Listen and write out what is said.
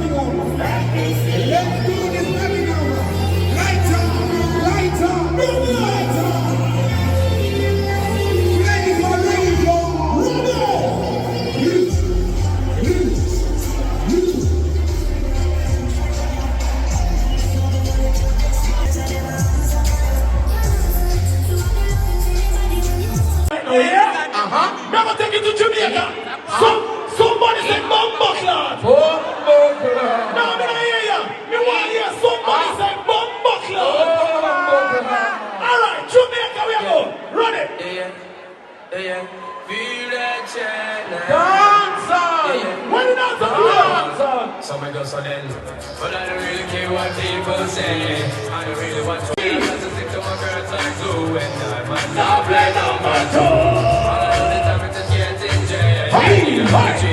Birmingham. Let's do this Birmingham. Lighter, lighter, lighter. Ready for ready for Loose. Never take it to Jamaica. Somebody say Bumbo Clan. Bumbo Clan. No, I hear you. Me want to hear somebody say Bumbo Clan. All right, Jamaica, we go. Run it. Feel that channel. Dance on. When you dance on, dance on. Some may go so then, but I don't really care what people say. I don't really want to. I just stick to my girls like glue and diamond. Now play number 2. All I know is I'm just getting jay. Hey, hey.